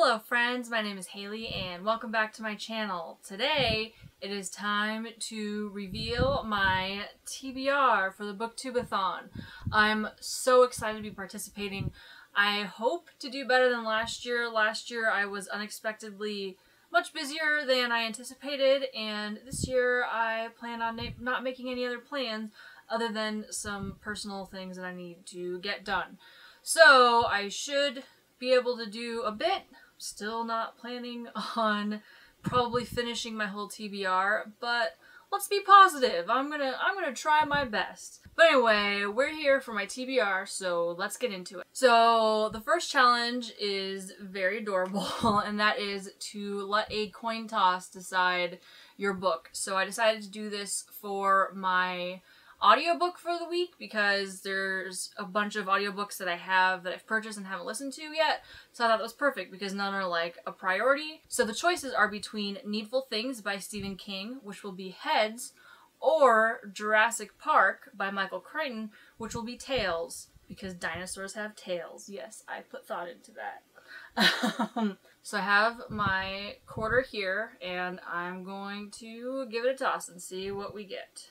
Hello friends, my name is Haley and welcome back to my channel. Today it is time to reveal my TBR for the Booktube-A-Thon. I'm so excited to be participating. I hope to do better than last year. Last year I was unexpectedly much busier than I anticipated, and this year I plan on not making any other plans other than some personal things that I need to get done. So I should be able to do a bit. Still not planning on probably finishing my whole TBR, but let's be positive. I'm gonna try my best. But anyway, we're here for my TBR, so let's get into it. So the first challenge is very adorable, and that is to let a coin toss decide your book. So I decided to do this for my audiobook for the week because there's a bunch of audiobooks that I've purchased and haven't listened to yet, so I thought that was perfect because none are like a priority. So the choices are between Needful Things by Stephen King, which will be heads, or Jurassic Park by Michael Crichton, which will be tails, because dinosaurs have tails. Yes, I put thought into that. So I have my quarter here and I'm going to give it a toss and see what we get.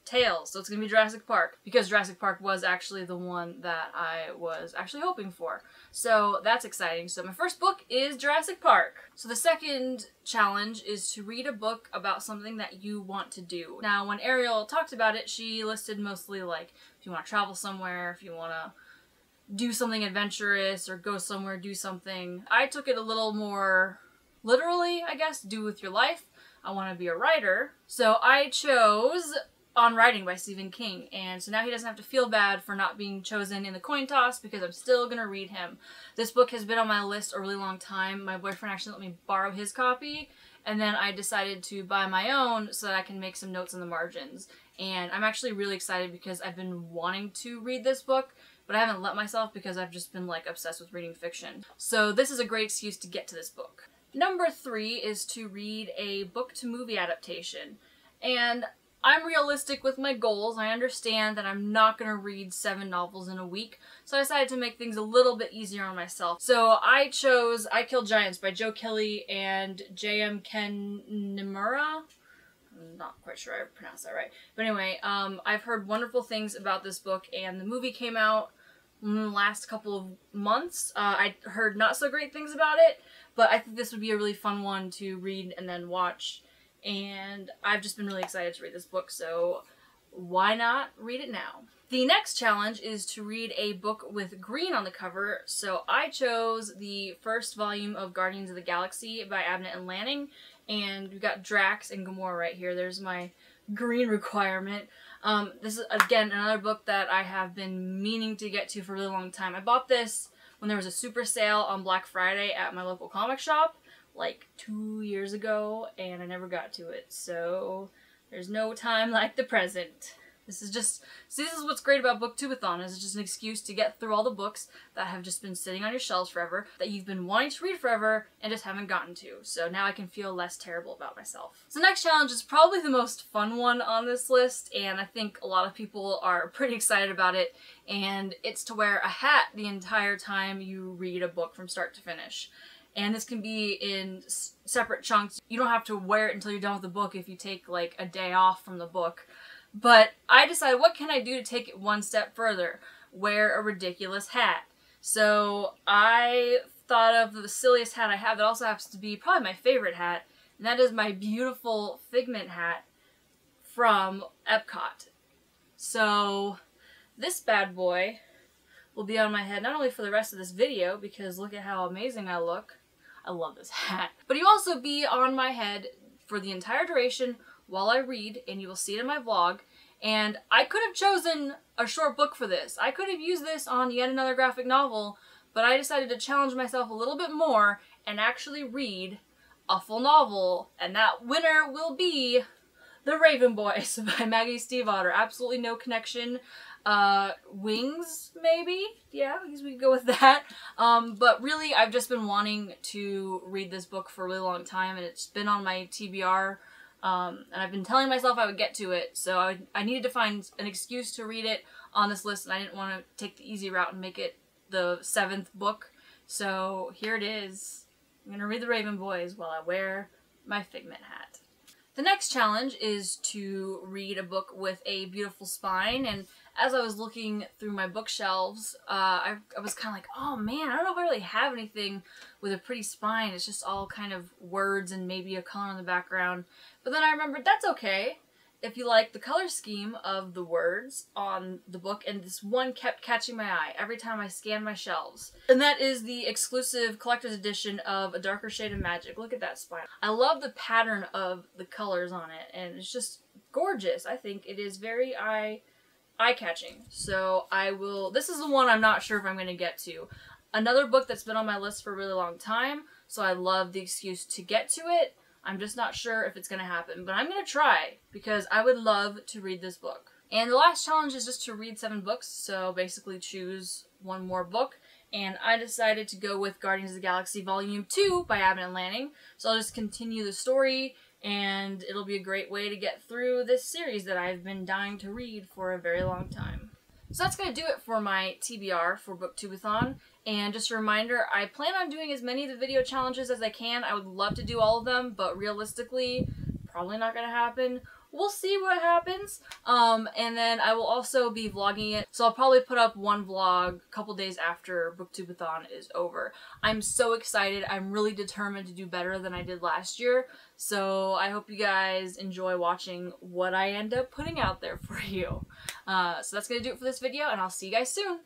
Tails, so it's gonna be Jurassic Park, because Jurassic Park was actually the one that I was actually hoping for. So that's exciting. So my first book is Jurassic Park. So the second challenge is to read a book about something that you want to do. Now when Ariel talked about it, she listed mostly like if you want to travel somewhere, if you want to do something adventurous or go somewhere, do something. I took it a little more literally, I guess, do with your life. I want to be a writer. So I chose On Writing by Stephen King, and so now he doesn't have to feel bad for not being chosen in the coin toss because I'm still gonna read him. This book has been on my list a really long time. My boyfriend actually let me borrow his copy, and then I decided to buy my own so that I can make some notes in the margins. And I'm actually really excited because I've been wanting to read this book, but I haven't let myself because I've just been like obsessed with reading fiction. So this is a great excuse to get to this book. Number 3 is to read a book-to-movie adaptation. And I'm realistic with my goals. I understand that I'm not going to read 7 novels in a week, so I decided to make things a little bit easier on myself. So I chose I Kill Giants by Joe Kelly and J.M. Ken Nimura. I'm not quite sure I pronounced that right. But anyway, I've heard wonderful things about this book, and the movie came out in the last couple of months. I heard not so great things about it, but I think this would be a really fun one to read and then watch. And I've just been really excited to read this book, so why not read it now? The next challenge is to read a book with green on the cover, so I chose the first volume of Guardians of the Galaxy by Abnett and Lanning, and we've got Drax and Gamora right here. There's my green requirement. This is, again, another book that I have been meaning to get to for a really long time. I bought this when there was a super sale on Black Friday at my local comic shop, like 2 years ago, and I never got to it, so there's no time like the present. This is what's great about Booktube-A-Thon, is it's just an excuse to get through all the books that have just been sitting on your shelves forever, that you've been wanting to read forever and just haven't gotten to, so now I can feel less terrible about myself. So the next challenge is probably the most fun one on this list, and I think a lot of people are pretty excited about it, and it's to wear a hat the entire time you read a book from start to finish. And this can be in separate chunks. You don't have to wear it until you're done with the book if you take like a day off from the book. But I decided, what can I do to take it one step further? Wear a ridiculous hat. So I thought of the silliest hat I have that also happens to be probably my favorite hat, and that is my beautiful Figment hat from Epcot. So this bad boy will be on my head not only for the rest of this video, because look at how amazing I look. I love this hat. But he will also be on my head for the entire duration while I read, and you will see it in my vlog. And I could have chosen a short book for this. I could have used this on yet another graphic novel, but I decided to challenge myself a little bit more and actually read a full novel, and that winner will be The Raven Boys by Maggie Stiefvater. Absolutely no connection. Wings, maybe? Yeah, I guess we could go with that. But really, I've just been wanting to read this book for a really long time, and it's been on my TBR, and I've been telling myself I would get to it, so I needed to find an excuse to read it on this list, and I didn't want to take the easy route and make it the 7th book, So here it is. I'm gonna read The Raven Boys while I wear my Figment hat. The next challenge is to read a book with a beautiful spine, and as I was looking through my bookshelves, I was kind of like, oh man, I don't know if I really have anything with a pretty spine. It's just all kind of words and maybe a color in the background. But then I remembered that's okay if you like the color scheme of the words on the book, and this one kept catching my eye every time I scanned my shelves. And that is the exclusive collector's edition of A Darker Shade of Magic. Look at that spine. I love the pattern of the colors on it, and it's just gorgeous. I think it is very eye-catching. So this is the one I'm not sure if I'm going to get to. Another book that's been on my list for a really long time, so I love the excuse to get to it. I'm just not sure if it's going to happen, but I'm going to try because I would love to read this book. And the last challenge is just to read 7 books, so basically choose one more book. And I decided to go with Guardians of the Galaxy Volume 2 by Abbott and Lanning. So I'll just continue the story, and it'll be a great way to get through this series that I've been dying to read for a very long time. So that's going to do it for my TBR for Booktube-A-Thon. And just a reminder, I plan on doing as many of the video challenges as I can. I would love to do all of them, but realistically, probably not going to happen. We'll see what happens. And then I will also be vlogging it. So I'll probably put up one vlog a couple days after Booktube-A-Thon is over. I'm so excited. I'm really determined to do better than I did last year. So I hope you guys enjoy watching what I end up putting out there for you. So that's going to do it for this video, and I'll see you guys soon.